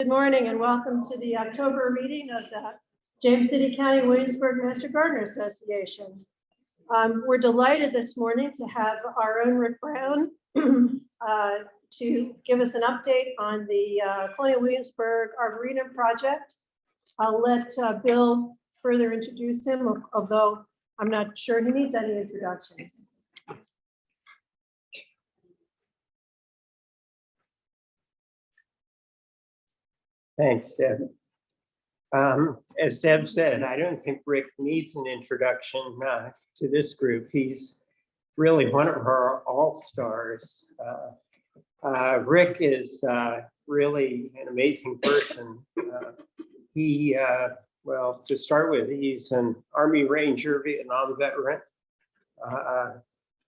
morning and welcome to the October meeting of the James City County Williamsburg Master Gardener Association. We're delighted this morning to have our own Rick Brown to give us an update on the Colonial Williamsburg Arboretum project. I'll let Bill further introduce him, although I'm not sure he needs any introductions. Thanks, Deb. As Deb said, I don't think Rick needs an introduction to this group. He's really one of our all-stars. Rick is really an amazing person. Well, to start with, he's an Army Ranger Vietnam veteran.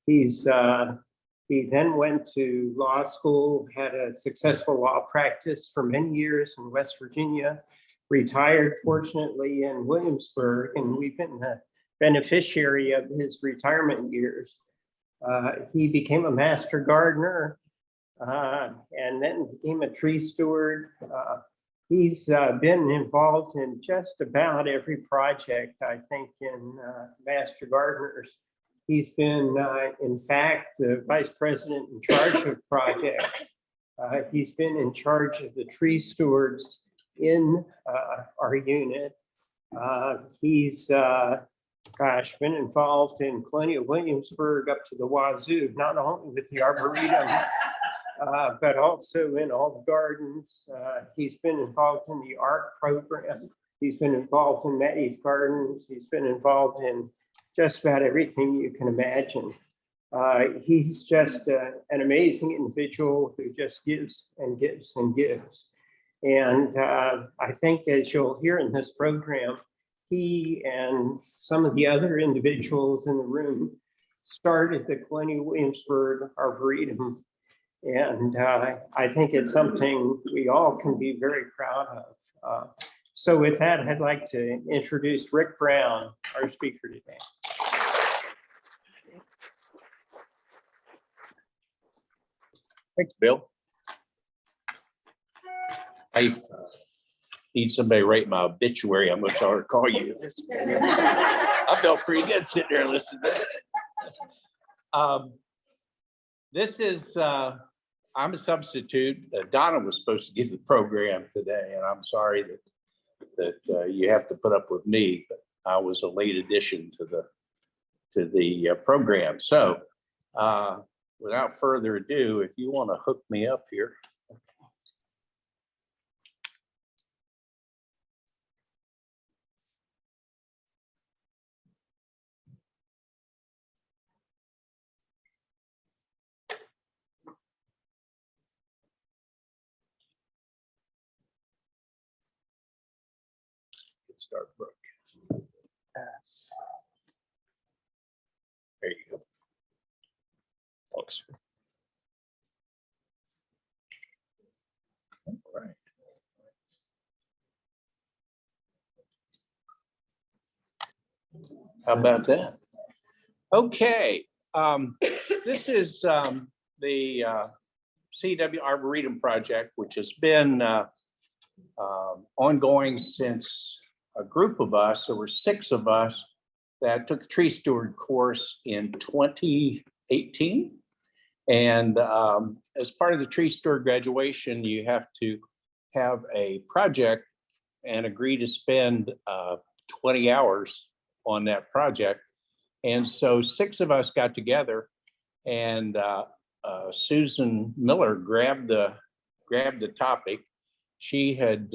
He then went to law school, had a successful law practice for many years in West Virginia, retired fortunately in Williamsburg, and we've been the beneficiary of his retirement years. He became a master gardener and then became a tree steward. He's been involved in just about every project, I think, in Master Gardeners. He's been, in fact, the vice president in charge of projects. He's been in charge of the tree stewards in our unit. He's, been involved in Colonial Williamsburg up to the wazoo, not only with the Arboretum, but also in all the gardens. He's been involved in the ARC program. He's been involved in Maddie's Gardens. He's been involved in just about everything you can imagine. He's just an amazing individual who just gives and gives and gives. And I think, as you'll hear in this program, he and some of the other individuals in the room started the Colonial Williamsburg Arboretum. And I think it's something we all can be very proud of. So with that, I'd like to introduce Rick Brown, our speaker today. Thanks, Bill. I need somebody to write my obituary. I'm going to start to call you. I felt pretty good sitting there listening to it. This is, I'm a substitute. Donna was supposed to give the program today, and I'm sorry that you have to put up with me, but I was a late addition to the program. So without further ado, if you want to hook me up here. Start broadcast. There you go. Thanks. All right. How about that? Okay. This is the CW Arboretum project, which has been ongoing since a group of us, there were 6 of us that took the tree steward course in 2018. And as part of the tree steward graduation, you have to have a project and agree to spend 20 hours on that project. And so 6 of us got together, and Susan Miller grabbed the topic. She had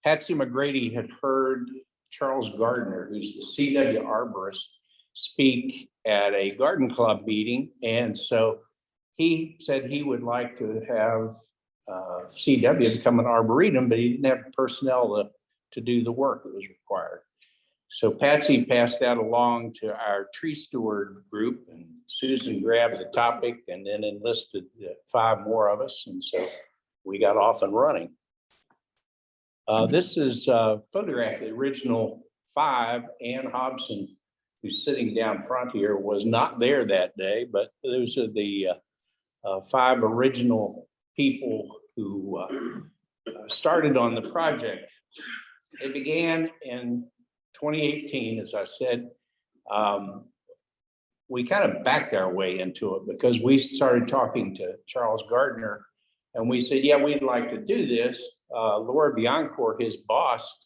Patsy McGrady had heard Charles Gardner, who's the CW arborist, speak at a garden club meeting. And so he said he would like to have CW become an arboretum, but he didn't have the personnel to do the work that was required. So Patsy passed that along to our tree steward group, and Susan grabbed the topic and then enlisted 5 more of us. And so we got off and running. This is a photograph, the original 5. Ann Hobson, who's sitting down front here, was not there that day, but those are the 5 original people who started on the project. It began in 2018, as I said. We kind of backed our way into it because we started talking to Charles Gardner, and we said, yeah, we'd like to do this. Laura Biancourt, his boss,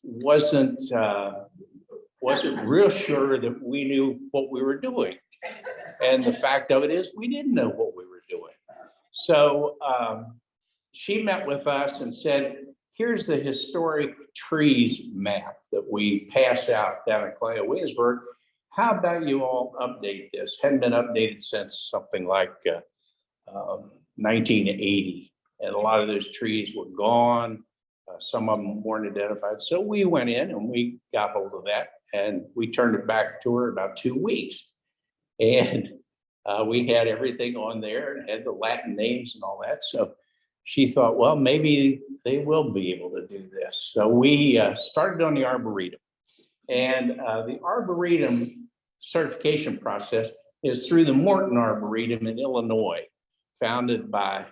wasn't real sure that we knew what we were doing. And the fact of it is, we didn't know what we were doing. So she met with us and said, here's the historic trees map that we pass out down in Colonial, Williamsburg. How about you all update this? Hadn't been updated since something like 1980. And a lot of those trees were gone. Some of them weren't identified. So we went in and we got hold of that and we turned it back to her about 2 weeks. And we had everything on there and had the Latin names and all that. So she thought, well, maybe they will be able to do this. So we started on the Arboretum. And the Arboretum certification process is through the Morton Arboretum in Illinois, founded by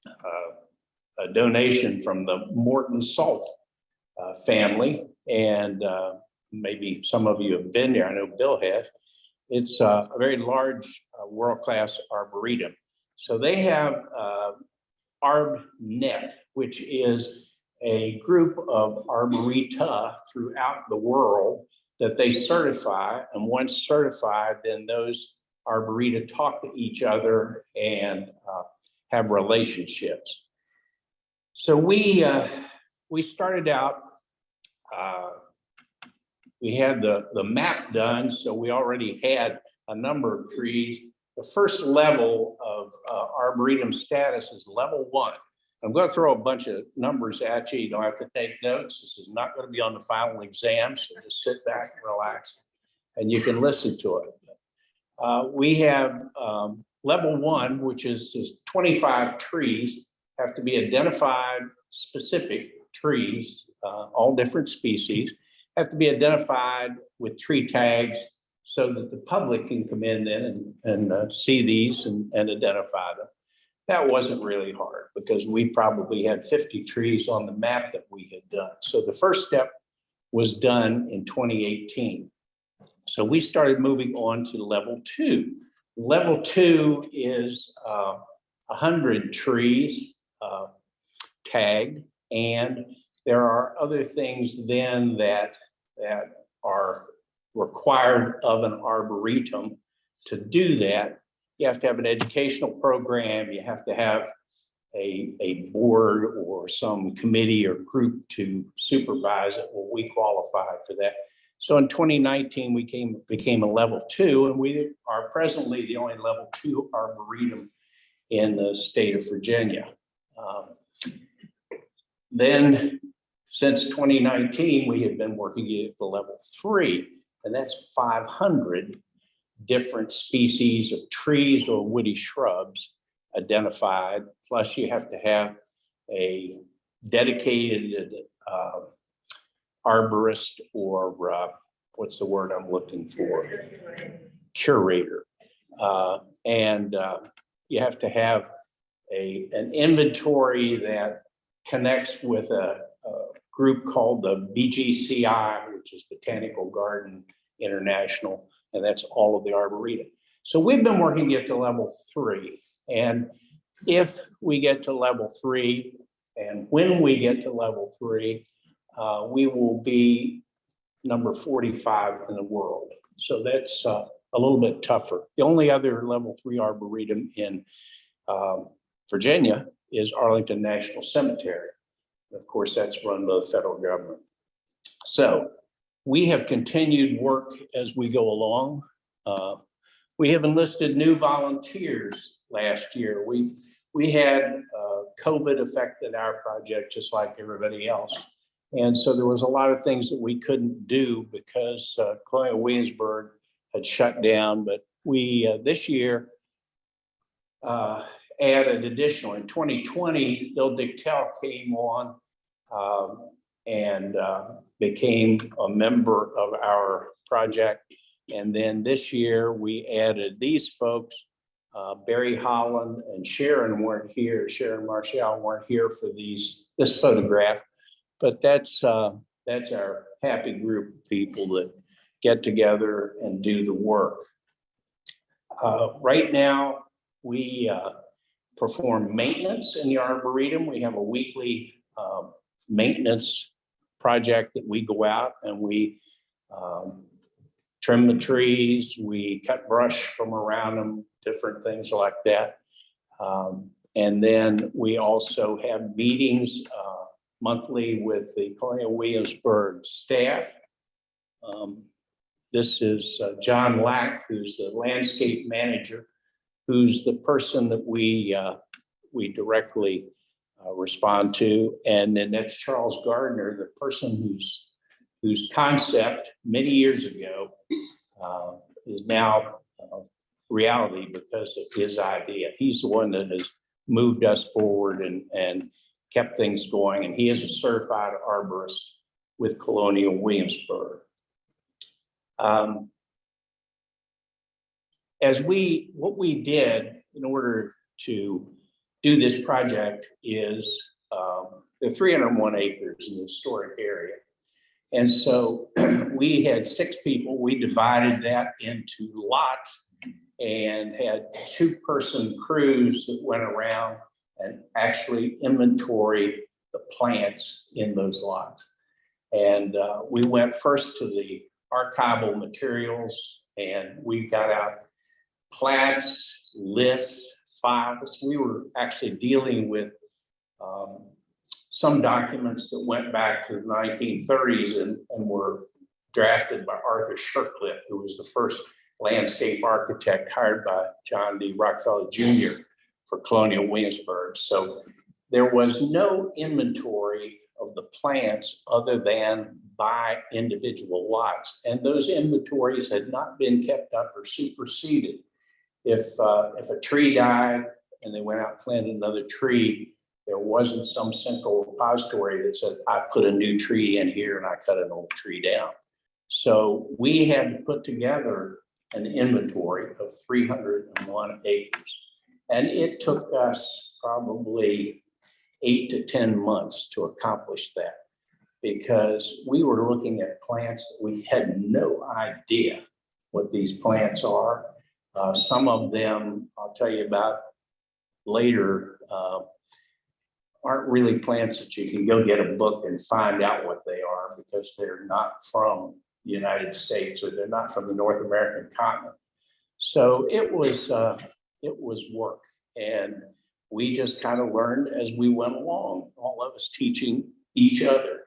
a donation from the Morton Salt family. And maybe some of you have been there. I know Bill has. It's a very large world-class arboretum. So they have ArbNet, which is a group of arboreta throughout the world that they certify. And once certified, then those arboreta talk to each other and have relationships. So we started out, we had the map done, so we already had a number of trees. The first level of Arboretum status is level 1. I'm going to throw a bunch of numbers at you. You don't have to take notes. This is not going to be on the final exam, so just sit back and relax, and you can listen to it. We have level 1, which is 25 trees, have to be identified, specific trees, all different species, have to be identified with tree tags so that the public can come in then and see these and identify them. That wasn't really hard because we probably had 50 trees on the map that we had done. So the first step was done in 2018. So we started moving on to level 2. Level 2 is 100 trees tagged, and there are other things then that are required of an arboretum to do that. You have to have an educational program. You have to have a board or some committee or group to supervise it. Well, we qualified for that. So in 2019, we became a level 2, and we are presently the only level 2 arboretum in the state of Virginia. Then since 2019, we have been working at the level 3, and that's 500 different species of trees or woody shrubs identified. Plus you have to have a dedicated arborist or what's the word I'm looking for? Curator. And you have to have an inventory that connects with a group called the BGCI, which is Botanical Garden International, and that's all of the Arboretum. So we've been working to get to level 3. And if we get to level 3, and when we get to level 3, we will be number 45 in the world. So that's a little bit tougher. The only other level 3 Arboretum in Virginia is Arlington National Cemetery. Of course, that's run by the federal government. So we have continued work as we go along. We have enlisted new volunteers last year. We had COVID affected our project just like everybody else. And so there was a lot of things that we couldn't do because Colonial Williamsburg had shut down. But we, this year, added additional. In 2020, Bill Dichtel came on and became a member of our project. And then this year we added these folks Barry Holland and Sharon weren't here. Sharon Marshall weren't here for this photograph, but that's our happy group of people that get together and do the work. Right now, we perform maintenance in the Arboretum. We have a weekly maintenance project that we go out and we trim the trees, we cut brush from around them, different things like that. And then we also have meetings monthly with the Colonial Williamsburg staff. This is John Lack, who's the landscape manager, who's the person that we directly respond to. And then that's Charles Gardner, the person whose concept many years ago is now reality because of his idea. He's the one that has moved us forward and kept things going. And he is a certified arborist with Colonial Williamsburg. What we did in order to do this project is there are 301 acres in the historic area. And so we had 6 people. We divided that into lots and had 2-person crews that went around and actually inventory the plants in those lots. And we went first to the archival materials and we got out plats, lists, files. We were actually dealing with some documents that went back to the 1930s and were drafted by Arthur Shirkliff, who was the first landscape architect hired by John D. Rockefeller Jr. for Colonial Williamsburg. So there was no inventory of the plants other than by individual lots. And those inventories had not been kept up or superseded. If a tree died and they went out and planted another tree, there wasn't some central repository that said, I put a new tree in here and I cut an old tree down. So we had to put together an inventory of 301 acres. And it took us probably 8 to 10 months to accomplish that because we were looking at plants that we had no idea what these plants are. Some of them, I'll tell you about later, aren't really plants that you can go get a book and find out what they are because they're not from the United States or they're not from the North American continent. So it was work, and we just kind of learned as we went along, all of us teaching each other.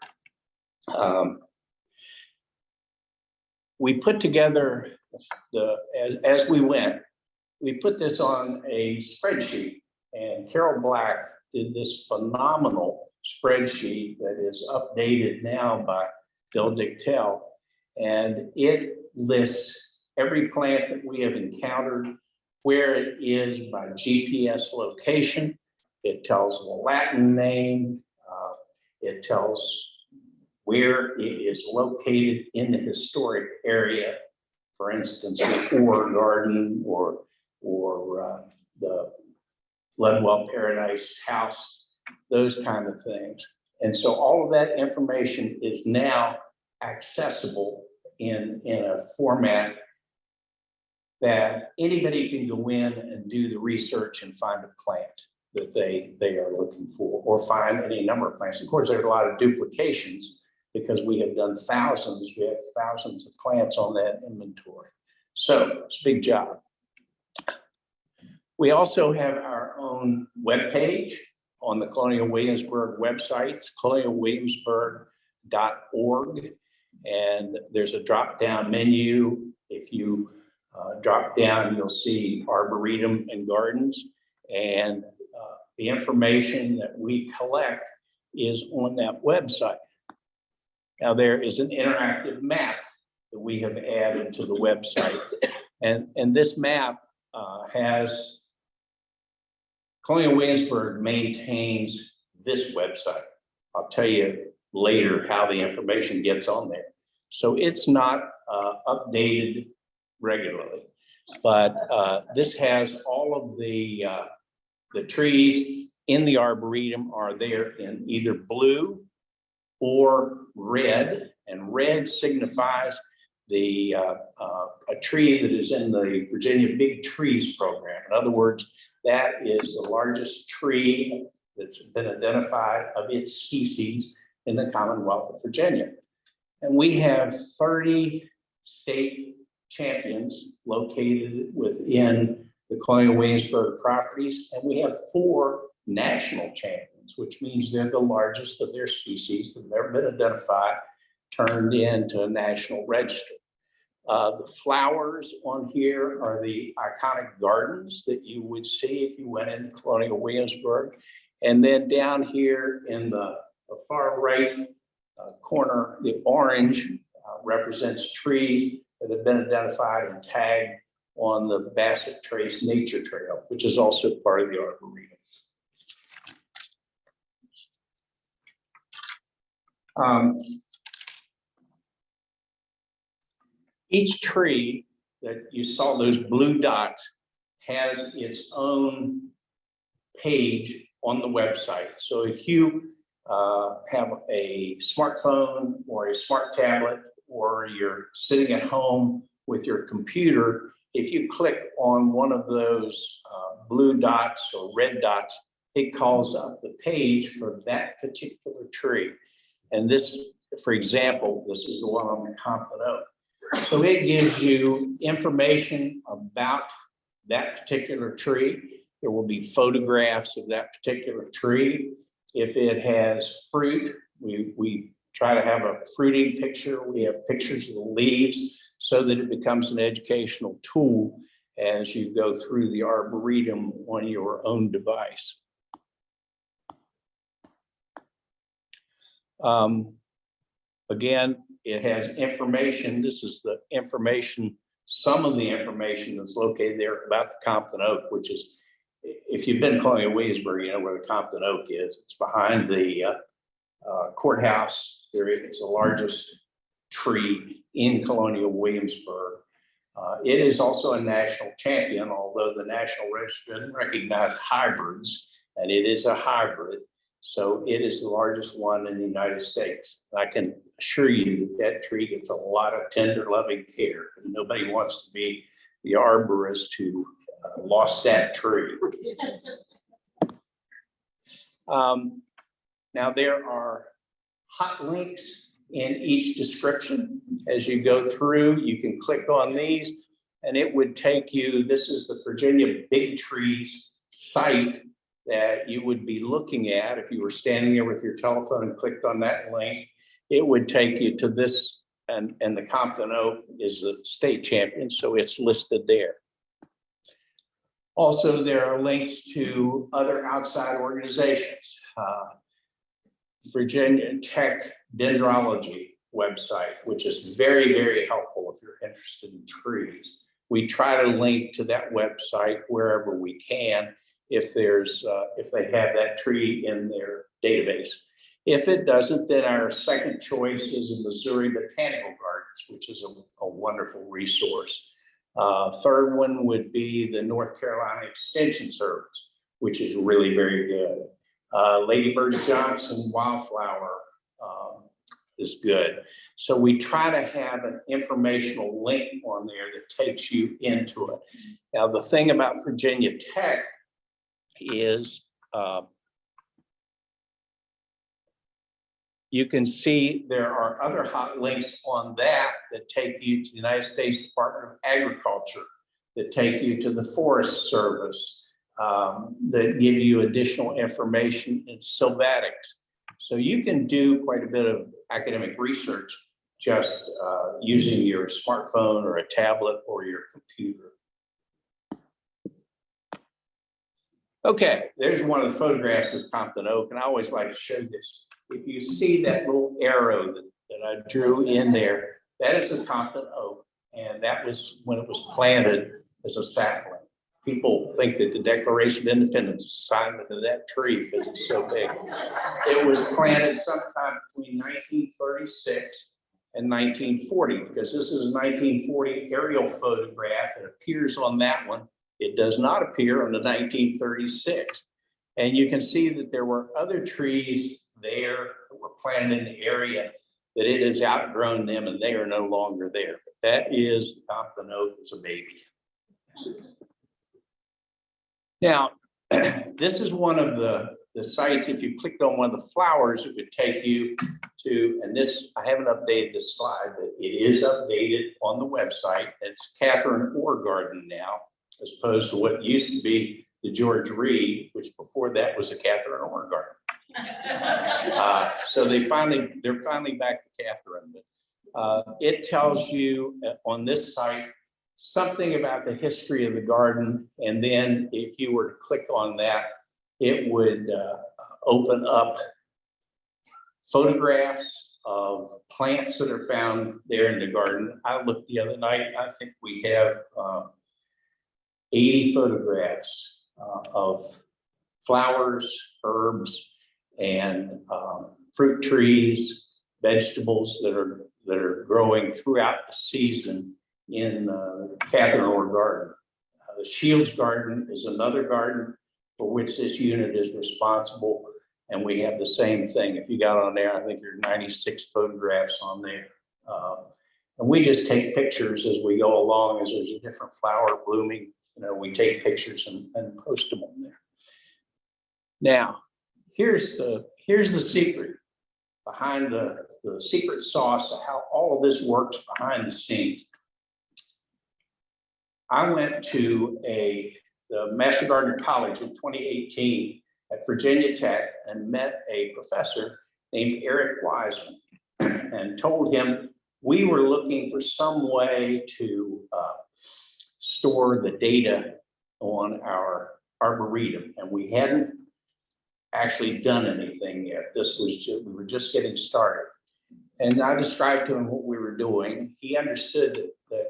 We put together as we went, we put this on a spreadsheet, and Carol Black did this phenomenal spreadsheet that is updated now by Bill Dichtel, and it lists every plant that we have encountered, where it is by GPS location. It tells the Latin name. It tells where it is located in the historic area. For instance, the Orr Garden or the Ledwell Paradise House, those kind of things. And so all of that information is now accessible in a format that anybody can go in and do the research and find a plant that they are looking for, or find any number of plants. Of course, there's a lot of duplications because we have done thousands. We have thousands of plants on that inventory. So it's a big job. We also have our own webpage on the Colonial Williamsburg website, colonialwilliamsburg.org. And there's a drop-down menu. If you drop down, you'll see Arboretum and Gardens. And the information that we collect is on that website. Now, there is an interactive map that we have added to the website. And this map has Colonial Williamsburg maintains this website. I'll tell you later how the information gets on there. So it's not updated regularly. But this has all of the trees in the Arboretum are there in either blue or red, and red signifies the a tree that is in the Virginia Big Trees program. In other words, that is the largest tree that's been identified of its species in the Commonwealth of Virginia. And we have 30 state champions located within the Colonial Williamsburg properties, and we have 4 national champions, which means they're the largest of their species that have never been identified, turned into a national register. The flowers on here are the iconic gardens that you would see if you went into Colonial Williamsburg. And then down here in the far right corner, the orange represents trees that have been identified and tagged on the Bassett Trace Nature Trail, which is also part of the Arboretum. Each tree that you saw, those blue dots, has its own page on the website. So if you have a smartphone or a smart tablet, or you're sitting at home with your computer, if you click on one of those blue dots or red dots, it calls up the page for that particular tree. And this, for example, this is the one on the Compton Oak. So it gives you information about that particular tree. There will be photographs of that particular tree. If it has fruit, we try to have a fruiting picture. We have pictures of the leaves so that it becomes an educational tool as you go through the Arboretum on your own device. Again, it has information. This is the information, some of the information that's located there about the Compton Oak, which is, if you've been to Colonial Williamsburg, you know where the Compton Oak is. It's behind the courthouse. It's the largest tree in Colonial Williamsburg. It is also a national champion, although the National Register doesn't recognize hybrids, and it is a hybrid. So it is the largest one in the United States. I can assure you that that tree gets a lot of tender, loving care. Nobody wants to be the arborist who lost that tree. Now there are hot links in each description. As you go through, you can click on these and it would take you, this is the Virginia Big Trees site that you would be looking at if you were standing there with your telephone and clicked on that link. It would take you to this, and the Compton Oak is the state champion, so it's listed there. Also, there are links to other outside organizations. Virginia Tech Dendrology website, which is very, very helpful if you're interested in trees. We try to link to that website wherever we can if there's if they have that tree in their database. If it doesn't, then our second choice is the Missouri Botanical Gardens, which is a wonderful resource. Third one would be the North Carolina Extension Service, which is really very good. Lady Bird Johnson Wildflower is good. So we try to have an informational link on there that takes you into it. Now, the thing about Virginia Tech is you can see there are other hot links on that take you to the United States Department of Agriculture, that take you to the Forest Service, that give you additional information in Sylvatics. So you can do quite a bit of academic research just using your smartphone or a tablet or your computer. Okay, there's one of the photographs of Compton Oak, and I always like to show this. If you see that little arrow that I drew in there, that is a Compton Oak, and that was when it was planted as a sapling. People think that the Declaration of Independence is signed to that tree because it's so big. It was planted sometime between 1936 and 1940, because this is a 1940 aerial photograph. It appears on that one. It does not appear on the 1936. And you can see that there were other trees there that were planted in the area, that it has outgrown them and they are no longer there. That is Compton Oak as a baby. Now, this is one of the sites. If you clicked on one of the flowers, it would take you to, and this, I haven't updated this slide, but it is updated on the website. It's Catherine Orr Garden now, as opposed to what used to be the George Reed, which before that was a Catherine Orr Garden. So they're finally back to Catherine. But, it tells you on this site something about the history of the garden. And then if you were to click on that, it would open up photographs of plants that are found there in the garden. I looked the other night, I think we have 80 photographs of flowers, herbs, and fruit trees, vegetables that are growing throughout the season in Catherine Orr Garden. The Shields Garden is another garden for which this unit is responsible, and we have the same thing. If you got on there, I think there are 96 photographs on there. And we just take pictures as we go along, as there's a different flower blooming. We take pictures and post them on there. Now, here's the secret behind the secret sauce of how all of this works behind the scenes. I went to the Master Gardener College in 2018 at Virginia Tech and met a professor named Eric Wiseman and told him we were looking for some way to store the data on our Arboretum, and we hadn't actually done anything yet. We were just getting started. And I described to him what we were doing. He understood that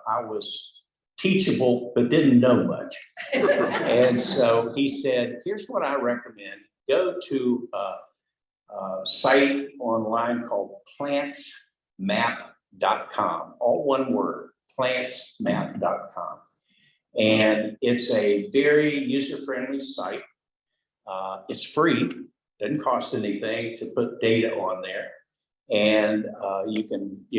I was teachable, but didn't know much. And so he said, here's what I recommend. Go to a site online called plantsmap.com, all one word, plantsmap.com. And it's a very user-friendly site. It's free, doesn't cost anything to put data on there. And you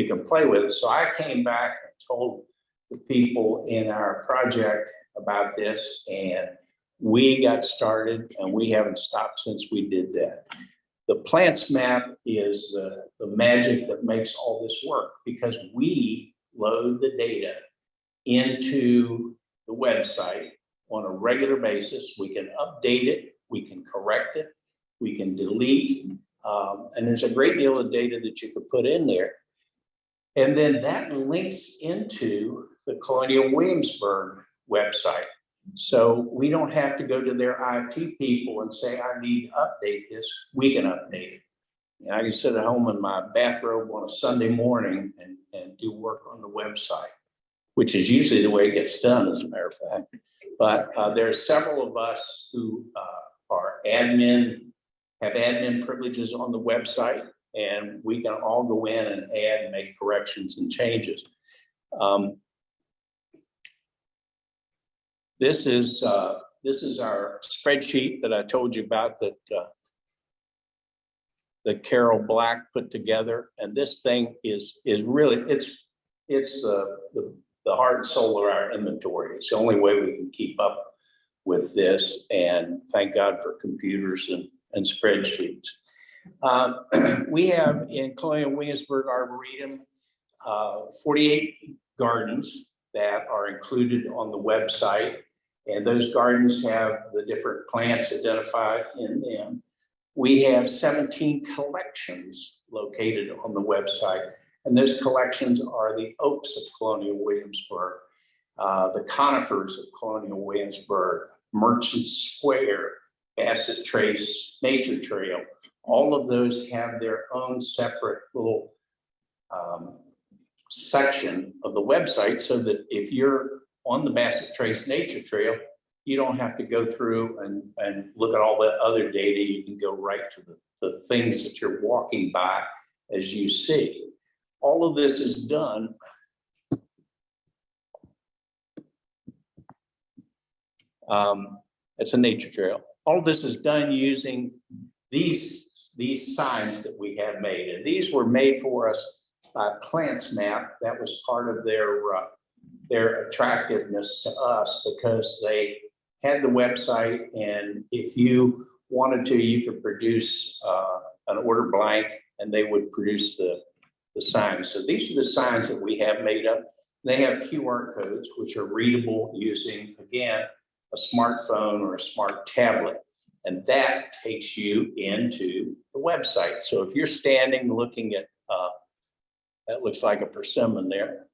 can play with it. So I came back and told the people in our project about this, and we got started, and we haven't stopped since we did that. The plants map is the magic that makes all this work, because we load the data into the website on a regular basis. We can update it, we can correct it, we can delete, and there's a great deal of data that you could put in there. And then that links into the Colonial Williamsburg website. So we don't have to go to their IT people and say, I need to update this. We can update it. And I can sit at home in my bathrobe on a Sunday morning and do work on the website, which is usually the way it gets done, as a matter of fact. But there are several of us who are admin, have admin privileges on the website, and we can all go in and add and make corrections and changes. This is our spreadsheet that I told you about that Carol Black put together, and this thing is really it's the heart and soul of our inventory. It's the only way we can keep up with this, and thank God for computers and spreadsheets. We have in Colonial Williamsburg Arboretum 48 gardens that are included on the website, and those gardens have the different plants identified in them. We have 17 collections located on the website, and those collections are the oaks of Colonial Williamsburg, the conifers of Colonial Williamsburg, Merchant Square, Bassett Trace Nature Trail. All of those have their own separate little section of the website, so that if you're on the Bassett Trace Nature Trail, you don't have to go through and look at all that other data. You can go right to the things that you're walking by as you see. all of this is done. It's a nature trail. All of this is done using these signs that we have made, and these were made for us by Plants Map. That was part of their attractiveness to us because they had the website, and if you wanted to, you could produce an order blank, and they would produce the signs. So these are the signs that we have made up. They have QR codes, which are readable using, again, a smartphone or a smart tablet. And that takes you into the website. So if you're standing looking at, that looks like a persimmon there.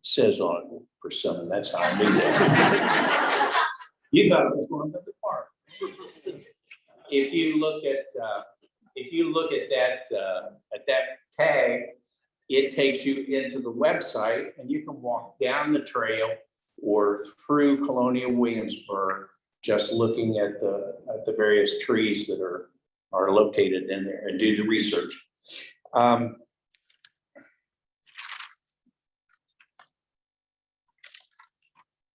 Says on it, persimmon, that's how I knew that. You thought it was going to the park. If you look at that tag, it takes you into the website, and you can walk down the trail or through Colonial Williamsburg, just looking at the various trees that are located in there, and do the research.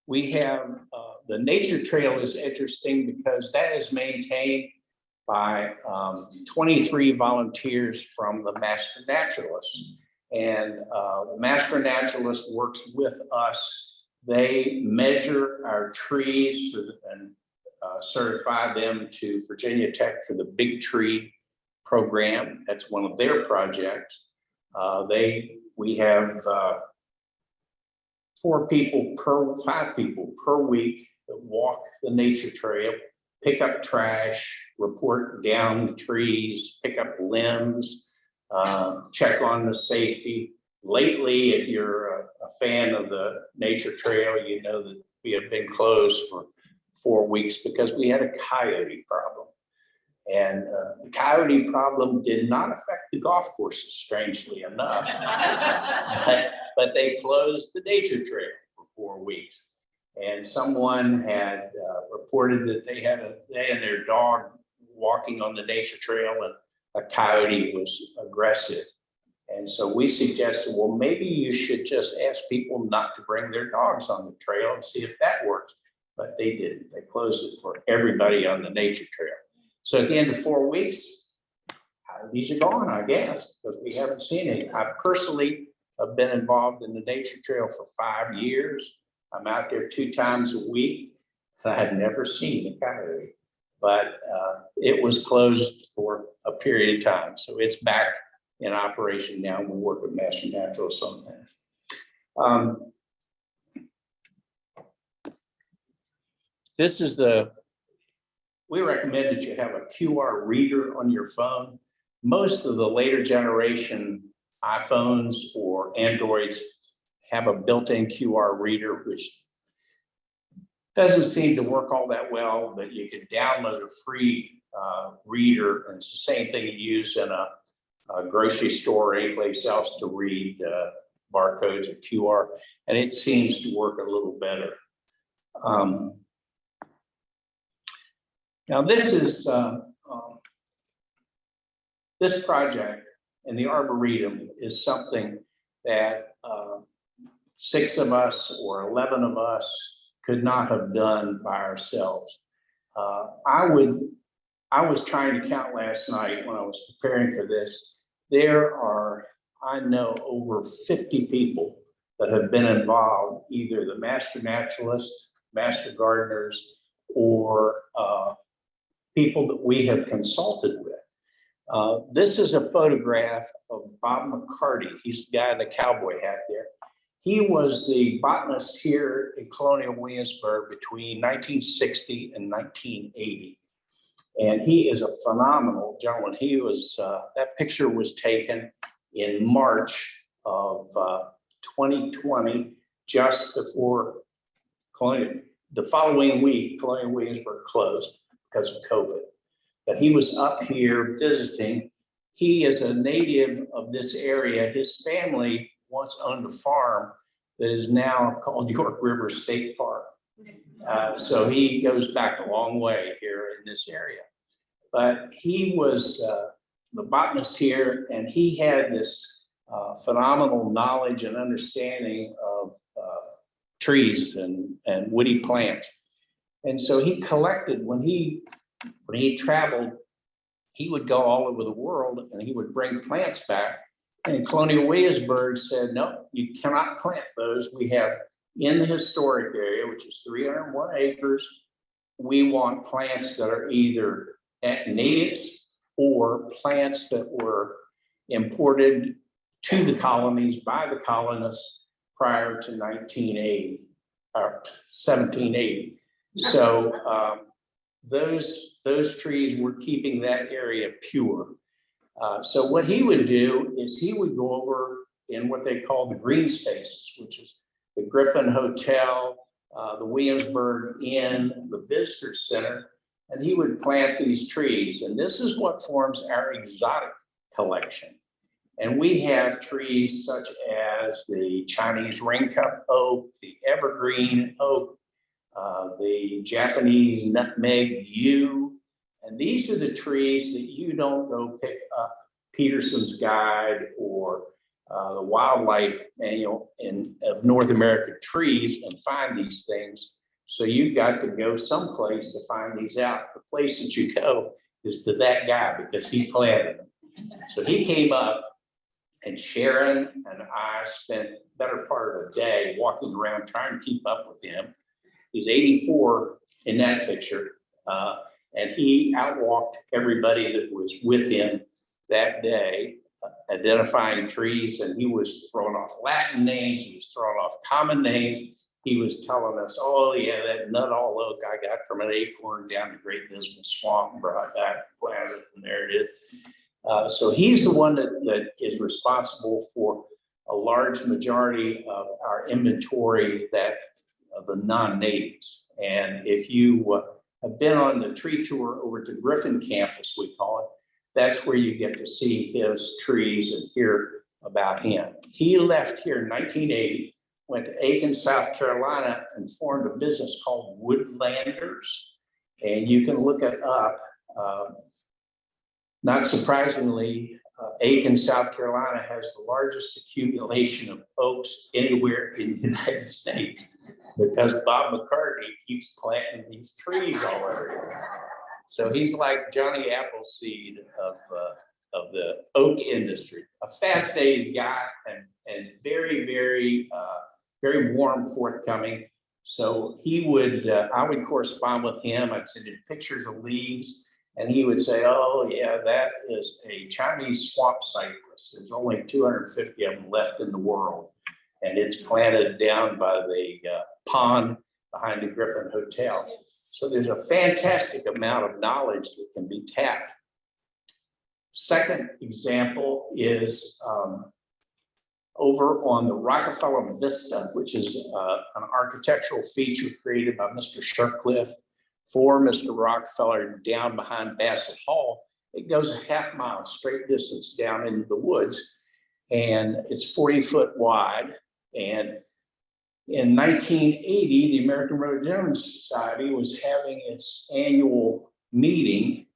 We have the nature trail is interesting because that is maintained by 23 volunteers from the master naturalist. And the master naturalist works with us. They measure our trees and certify them to Virginia Tech for the Big Tree program. That's one of their projects. We have 5 people per week that walk the nature trail, pick up trash, report down the trees, pick up limbs, check on the safety. Lately, if you're a fan of the nature trail, you know that we have been closed for 4 weeks because we had a coyote problem. And the coyote problem did not affect the golf courses, strangely enough. But they closed the nature trail for 4 weeks. And someone had reported that they and their dog walking on the nature trail, and a coyote was aggressive. And so we suggested, well, maybe you should just ask people not to bring their dogs on the trail and see if that works. But they didn't. They closed it for everybody on the nature trail. So at the end of 4 weeks, these are gone, I guess, because we haven't seen any. I personally have been involved in the nature trail for 5 years. I'm out there 2 times a week, and I had never seen a coyote. But it was closed for a period of time. So it's back in operation now. We work with master naturalists on that. This is we recommend that you have a QR reader on your phone. Most of the later generation iPhones or Androids have a built-in QR reader, which doesn't seem to work all that well, but you can download a free reader, and it's the same thing you use in a grocery store or anyplace else to read barcodes or QR, and it seems to work a little better. Now this is this project in the Arboretum is something that 6 of us or 11 of us could not have done by ourselves. I was trying to count last night when I was preparing for this. There are, I know, over 50 people that have been involved, either the master naturalists, master gardeners, or people that we have consulted with. This is a photograph of Bob McCarty. He's the guy in the cowboy hat there. He was the botanist here in Colonial Williamsburg between 1960 and 1980. And he is a phenomenal gentleman. He was, that picture was taken in March of 2020, just before Colonial. The following week, Colonial Williamsburg closed because of COVID. But he was up here visiting. He is a native of this area. His family once owned a farm that is now called York River State Park. So he goes back a long way here in this area. But he was the botanist here, and he had this phenomenal knowledge and understanding of trees and woody plants. And so he collected, when he traveled, he would go all over the world and he would bring plants back. And Colonial Williamsburg said, no, you cannot plant those. We have in the historic area, which is 301 acres, we want plants that are either natives or plants that were imported to the colonies by the colonists prior to 1980 or 1780. So those trees were keeping that area pure. So what he would do is he would go over in what they call the green spaces, which is the Griffin Hotel, the Williamsburg Inn, the Visitor Center, and he would plant these trees. And this is what forms our exotic collection. And we have trees such as the Chinese ringcup oak, the evergreen oak, the Japanese nutmeg yew. And these are the trees that you don't go pick up Peterson's Guide or the Wildlife Manual of North American trees and find these things. So you've got to go someplace to find these out. The place that you go is to that guy because he planted them. So he came up, and Sharon and I spent the better part of the day walking around trying to keep up with him. He's 84 in that picture. And he outwalked everybody that was with him that day, identifying trees, and he was throwing off Latin names, he was throwing off common names. He was telling us, oh yeah, that nut all oak I got from an acorn down the Great Dismal Swamp, brought back, planted it, and there it is. So he's the one that is responsible for a large majority of our inventory of the non-natives. And if you have been on the tree tour over to Griffin campus, we call it, that's where you get to see his trees and hear about him. He left here in 1980, went to Aiken, South Carolina, and formed a business called Woodlanders. And you can look it up. Not surprisingly, Aiken, South Carolina has the largest accumulation of oaks anywhere in the United States because Bob McCartney keeps planting these trees all over. So he's like Johnny Appleseed of the oak industry, a fascinating guy and very, very, very warm, forthcoming. So he would, I would correspond with him. I'd send him pictures of leaves. And he would say, oh, yeah, that is a Chinese swamp cypress. There's only 250 of them left in the world. And it's planted down by the pond behind the Griffin Hotel. So there's a fantastic amount of knowledge that can be tapped. Second example is over on the Rockefeller Vista, which is an architectural feature created by Mr. Shercliffe for Mr. Rockefeller down behind Bassett Hall. It goes a half mile straight distance down into the woods, and it's 40 foot wide. And in 1980, the American Rhododendron Society was having its annual meeting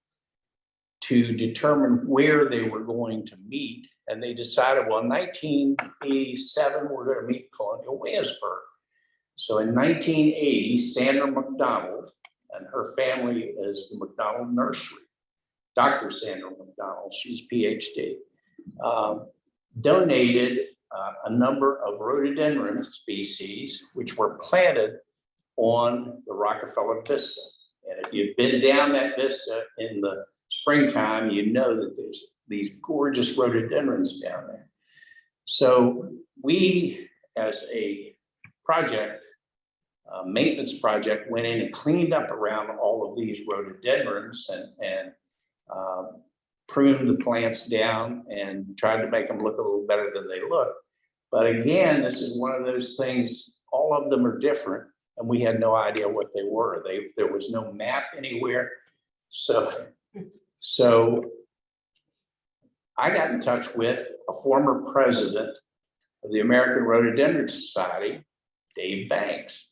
to determine where they were going to meet. And they decided, well, in 1987, we're going to meet Colonial Williamsburg. So in 1980, Sandra McDonald, and her family is the McDonald Nursery. Dr. Sandra McDonald, she's PhD, donated a number of rhododendron species which were planted on the Rockefeller Vista. And if you've been down that vista in the springtime, you know that there's these gorgeous rhododendrons down there. So we, as a project, maintenance project, went in and cleaned up around all of these rhododendrons and pruned the plants down and tried to make them look a little better than they look. But again, this is one of those things, all of them are different, and we had no idea what they were. There was no map anywhere. So I got in touch with a former president of the American Rhododendron Society, Dave Banks.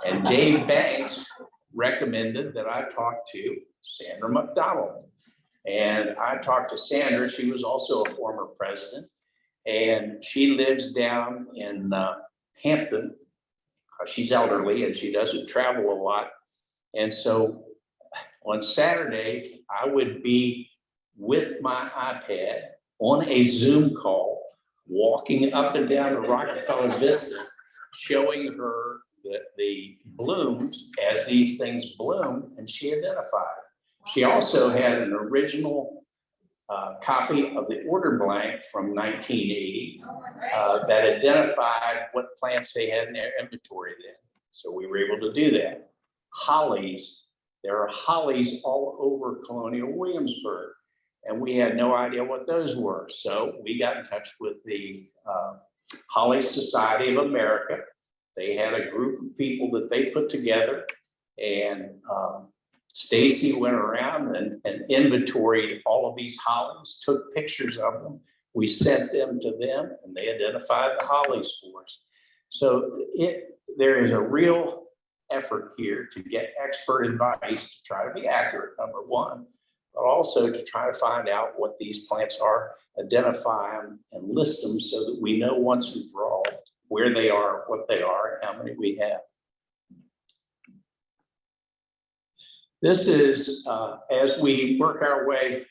And Dave Banks recommended that I talk to Sandra McDonald. And I talked to Sandra, she was also a former president, and she lives down in Hampton. She's elderly and she doesn't travel a lot. And so on Saturdays, I would be with my iPad on a Zoom call, walking up and down the Rockefeller Vista, showing her the blooms as these things bloom, and she identified. She also had an original copy of the order blank from 1980 that identified what plants they had in their inventory then. So we were able to do that. Hollies, there are hollies all over Colonial Williamsburg, and we had no idea what those were. So we got in touch with the Holly Society of America. They had a group of people that they put together, and Stacy went around and inventoried all of these hollies, took pictures of them. We sent them to them and they identified the hollies for us. So there is a real effort here to get expert advice to try to be accurate, number one, but also to try to find out what these plants are, identify them and list them so that we know once and for all where they are, what they are, and how many we have. This is, as we work our way,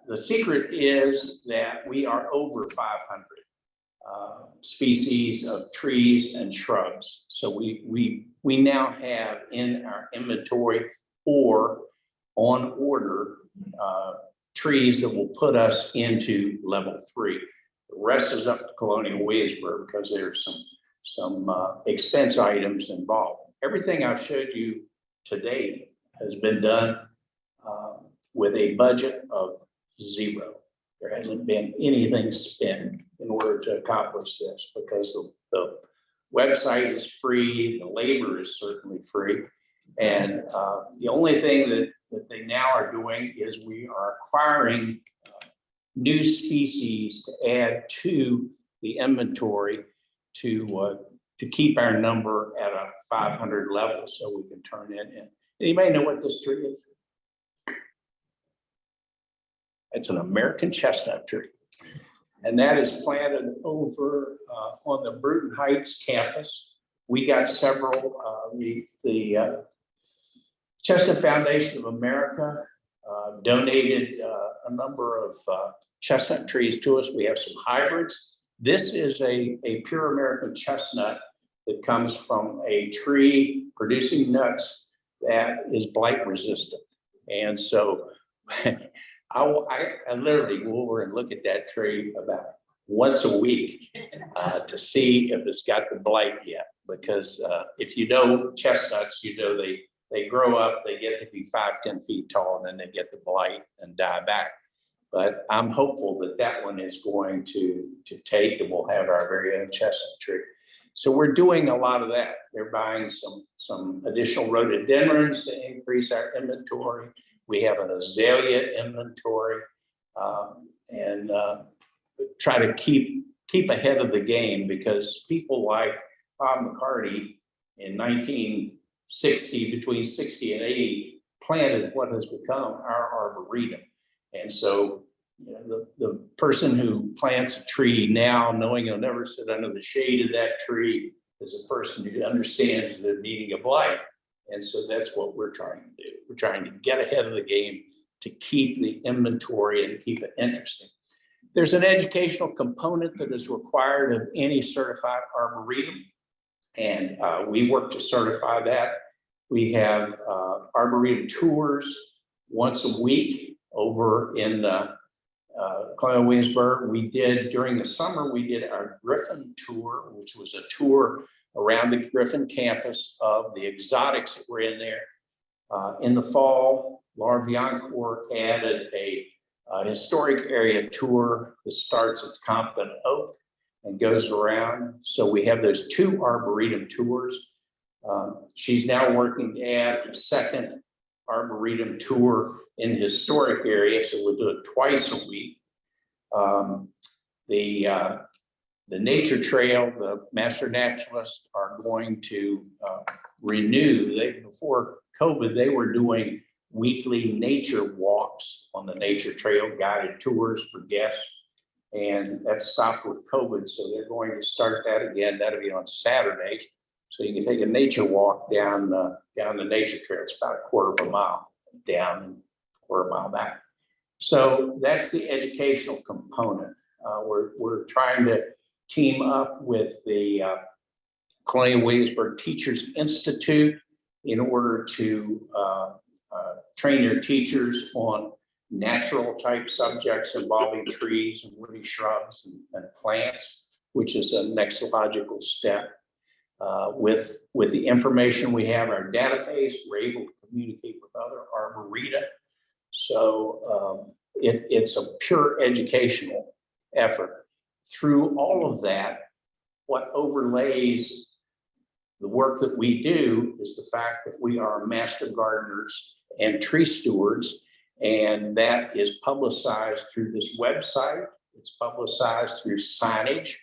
the secret is that we are over 500 species of trees and shrubs. So we now have in our inventory or on order trees that will put us into level 3. The rest is up to Colonial Williamsburg because there's some expense items involved. Everything I've showed you to date has been done with a budget of 0. There hasn't been anything spent in order to accomplish this because the website is free, the labor is certainly free. And the only thing that they now are doing is we are acquiring new species to add to the inventory to keep our number at a 500 level so we can turn it in. Anybody know what this tree is? It's an American chestnut tree. And that is planted over on the Bruton Heights campus. We got several, the Chestnut Foundation of America donated a number of chestnut trees to us. We have some hybrids. This is a pure American chestnut that comes from a tree producing nuts that is blight resistant. And so I literally go over and look at that tree about once a week to see if it's got the blight yet. Because if you know chestnuts, you know they grow up, they get to be 5-10 feet tall, and then they get the blight and die back. But I'm hopeful that that one is going to take, and we'll have our very own chestnut tree. So we're doing a lot of that. They're buying some additional rhododendrons to increase our inventory. We have an azalea inventory, and try to keep ahead of the game, because people like Bob McCarty in 1960, between 60 and 80, planted what has become our Arboretum. And so, you know, the person who plants a tree now, knowing he'll never sit under the shade of that tree, is a person who understands the meaning of life. And so that's what we're trying to do. We're trying to get ahead of the game to keep the inventory and keep it interesting. There's an educational component that is required of any certified Arboretum, and we work to certify that. We have Arboretum tours once a week over in Colonial Williamsburg. We did, during the summer, we did our Griffin tour, which was a tour around the Griffin campus of the exotics that were in there. In the fall, Laura Biancourt added a historic area tour that starts at Compton Oak and goes around. So we have those 2 Arboretum tours. She's now working to add a second Arboretum tour in the historic area, so we'll do it twice a week. The nature trail, the master naturalists are going to renew. Before COVID, they were doing weekly nature walks on the nature trail, guided tours for guests. And that stopped with COVID, so they're going to start that again. That'll be on Saturdays. So you can take a nature walk down the nature trail. It's about a quarter of a mile down and a quarter of a mile back. So that's the educational component. We're trying to team up with the Colonial Williamsburg Teachers Institute in order to train your teachers on natural type subjects involving trees and woody shrubs and plants, which is a next logical step. With the information we have in our database, we're able to communicate with other arboreta. So it's a pure educational effort. Through all of that, what overlays the work that we do is the fact that we are master gardeners and tree stewards, and that is publicized through this website. It's publicized through signage.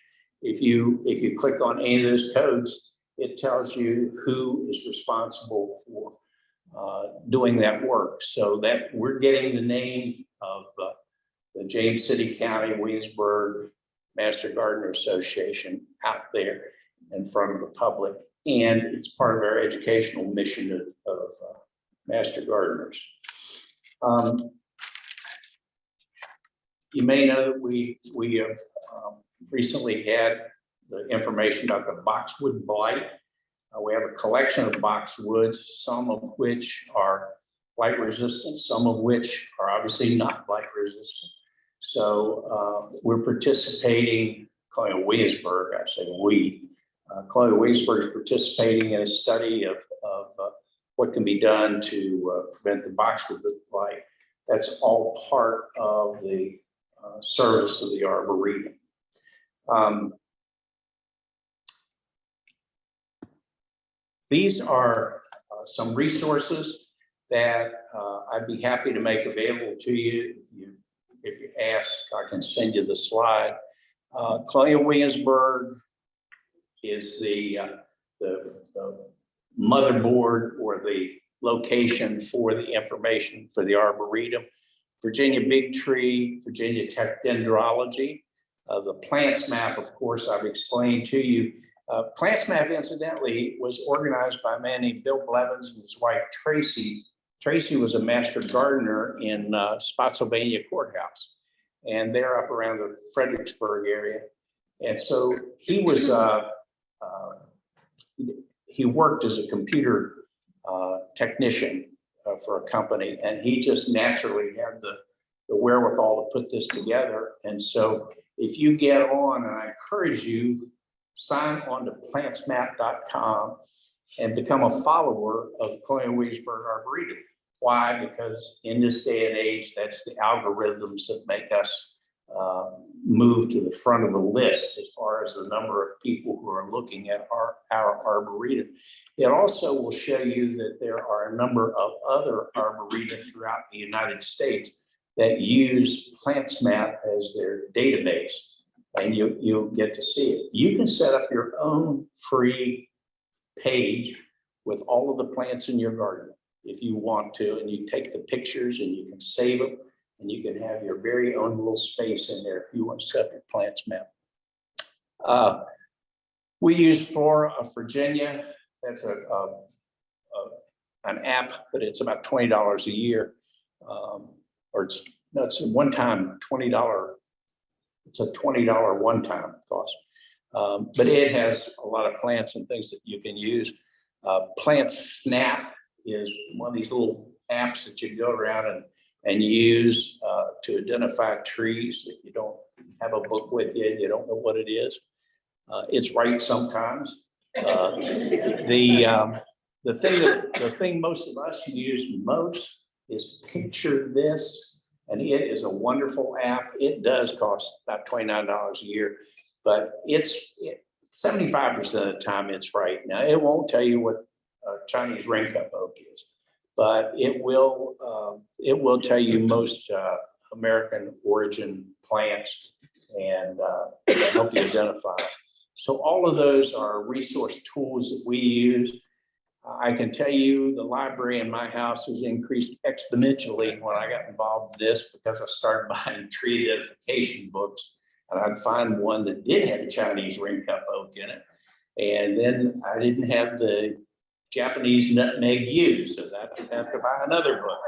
If you click on any of those codes, it tells you who is responsible for doing that work. So that we're getting the name of the James City County Williamsburg Master Gardener Association out there in front of the public. And it's part of our educational mission of Master Gardeners. You may know that we have recently had the information about the boxwood blight. We have a collection of boxwoods, some of which are blight resistant, some of which are obviously not blight resistant. So we're participating, Colonial Williamsburg, I say we, Colonial Williamsburg is participating in a study of what can be done to prevent the boxwood blight. That's all part of the service of the Arboretum. These are some resources that I'd be happy to make available to you. If you ask, I can send you the slide. Colonial Williamsburg is the motherboard or the location for the information for the Arboretum. Virginia Big Tree, Virginia Tech Dendrology. The plants map, of course, I've explained to you. Plants map, incidentally, was organized by a man named Bill Blevins and his wife, Tracy. Tracy was a master gardener in Spotsylvania Courthouse, and they're up around the Fredericksburg area. And so he was, he worked as a computer technician for a company, and he just naturally had the wherewithal to put this together. And so if you get on, and I encourage you, sign on to plantsmap.com and become a follower of Colonial Williamsburg Arboretum. Why? Because in this day and age, that's the algorithms that make us move to the front of the list as far as the number of people who are looking at our Arboretum. It also will show you that there are a number of other Arboretum throughout the United States that use PlantsMap as their database, and you'll get to see it. You can set up your own free page with all of the plants in your garden if you want to, and you take the pictures and you can save them, and you can have your very own little space in there if you want to set up your PlantsMap. We use Flora of Virginia. That's an app, but it's about $20 a year. Or it's a one-time $20. It's a $20 one-time cost. But it has a lot of plants and things that you can use. Plant Snap is one of these little apps that you go around and use to identify trees. If you don't have a book with you and you don't know what it is, it's right sometimes. The thing most of us use most is Picture This, and it is a wonderful app. It does cost about $29 a year, but it's 75% of the time it's right. Now, it won't tell you what Chinese raincup oak is, but it will tell you most American origin plants and help you identify. So all of those are resource tools that we use. I can tell you the library in my house has increased exponentially when I got involved in this because I started buying tree identification books. And I'd find one that did have a Chinese ring cup oak in it. And then I didn't have the Japanese nutmeg yew, so that I'd have to buy another book.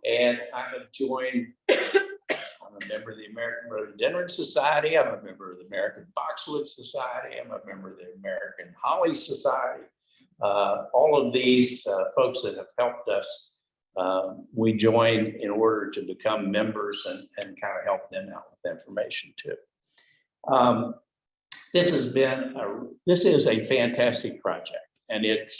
And I have joined, I'm a member of the American Rhododendron Society, I'm a member of the American Boxwood Society, I'm a member of the American Holly Society. All of these folks that have helped us, we join in order to become members and kind of help them out with information too. This is a fantastic project, and it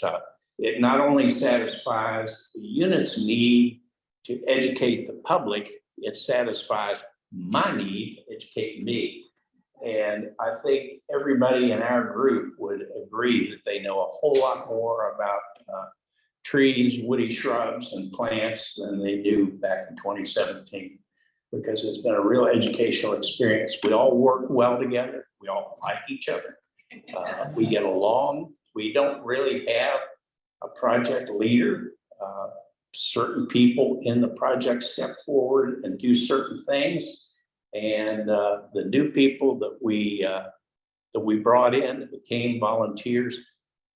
not only satisfies the unit's need to educate the public, it satisfies my need to educate me. And I think everybody in our group would agree that they know a whole lot more about trees, woody shrubs, and plants than they knew back in 2017, because it's been a real educational experience. We all work well together. We all like each other. We get along. We don't really have a project leader. Certain people in the project step forward and do certain things. And the new people that we brought in that became volunteers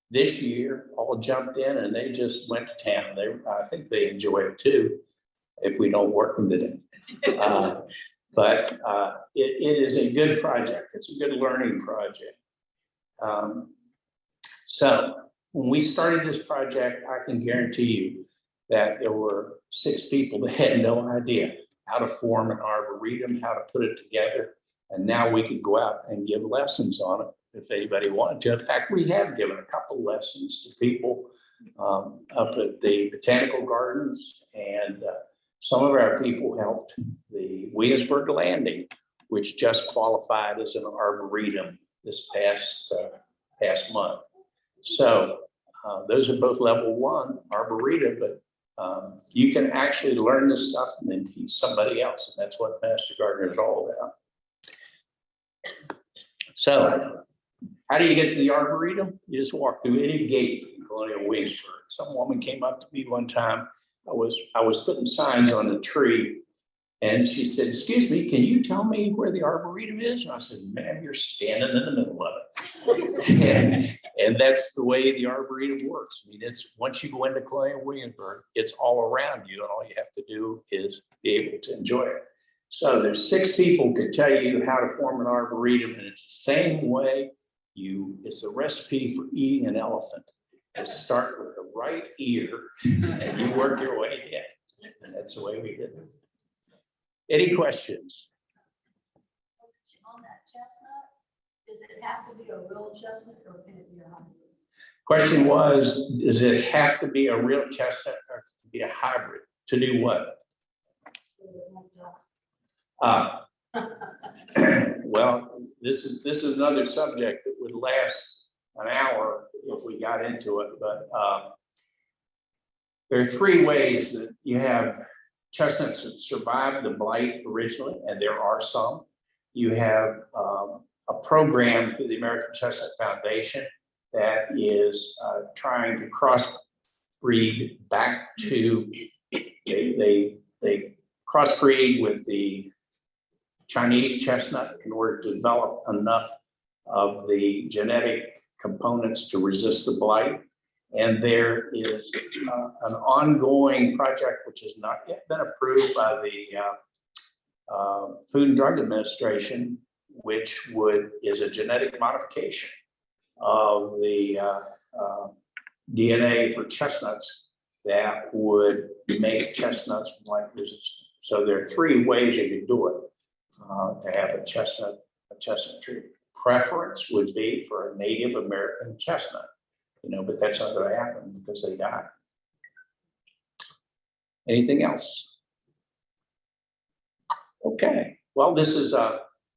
this year all jumped in and they just went to town. I think they enjoy it too, if we don't work them today. But it is a good project. It's a good learning project. So when we started this project, I can guarantee you that there were 6 people that had no idea how to form an arboretum, how to put it together. And now we could go out and give lessons on it if anybody wanted to. In fact, we have given a couple lessons to people up at the botanical gardens, and some of our people helped the Williamsburg landing, which just qualified as an arboretum this past month. So those are both level 1 arboretum, but you can actually learn this stuff and then teach somebody else. And that's what Master Gardener is all about. So how do you get to the Arboretum? You just walk through any gate in Colonial Williamsburg. Some woman came up to me one time. I was putting signs on the tree, and she said, "Excuse me, can you tell me where the Arboretum is?" And I said, "Ma'am, you're standing in the middle of it." And that's the way the Arboretum works. I mean, it's once you go into Colonial Williamsburg, it's all around you, and all you have to do is be able to enjoy it. So there's 6 people could tell you how to form an Arboretum, and it's the same way it's a recipe for eating an elephant. You start with the right ear and you work your way in. And that's the way we did it. Any questions? On that chestnut, does it have to be a real chestnut or can it be a hybrid? Question was, does it have to be a real chestnut or be a hybrid? To do what? Well, this is another subject that would last an hour if we got into it, but there are 3 ways that you have chestnuts that survived the blight originally, and there are some. You have a program through the American Chestnut Foundation that is trying to crossbreed back to, they crossbreed with the Chinese chestnut in order to develop enough of the genetic components to resist the blight. And there is an ongoing project which has not yet been approved by the Food and Drug Administration, which is a genetic modification of the DNA for chestnuts that would make chestnuts blight resistant. So there are 3 ways you could do it to have a chestnut tree. Preference would be for a Native American chestnut, but that's not going to happen because they die. Anything else? Okay. Well, this is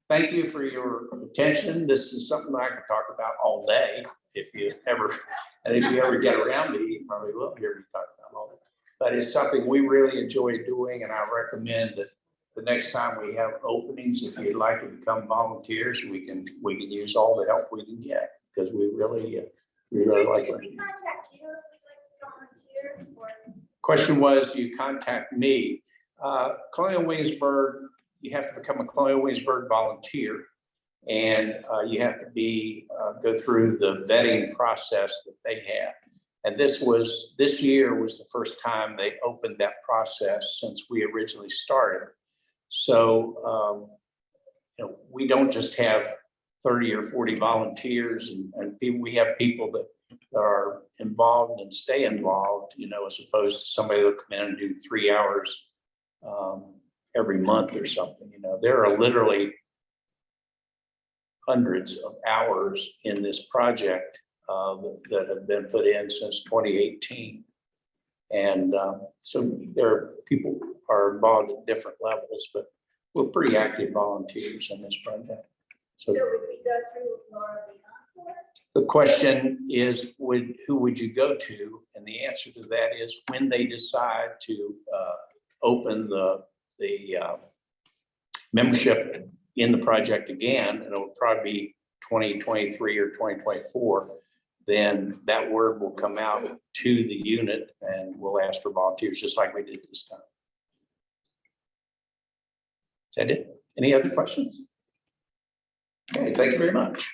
thank you for your attention. This is something I could talk about all day. If you ever get around me, you probably will hear me talk about all day. But it's something we really enjoy doing, and I recommend that the next time we have openings, if you'd like to become volunteers, we can use all the help we can get, because we really like it. Contact you. volunteer or? Question was, do you contact me? Colonial Williamsburg, you have to become a Colonial Williamsburg volunteer. And you have to go through the vetting process that they have. And this year was the first time they opened that process since we originally started. So, we don't just have 30 or 40 volunteers and people, we have people that are involved and stay involved, as opposed to somebody that'll come in and do 3 hours every month or something. There are literally hundreds of hours in this project that have been put in since 2018. And so people are involved at different levels, but we're pretty active volunteers in this project. So would we go through Laura Leon? The question is, who would you go to? And the answer to that is when they decide to open the membership in the project again, and it'll probably be 2023 or 2024, then that word will come out to the unit and we'll ask for volunteers just like we did this time. Is that it? Any other questions? Okay, thank you very much.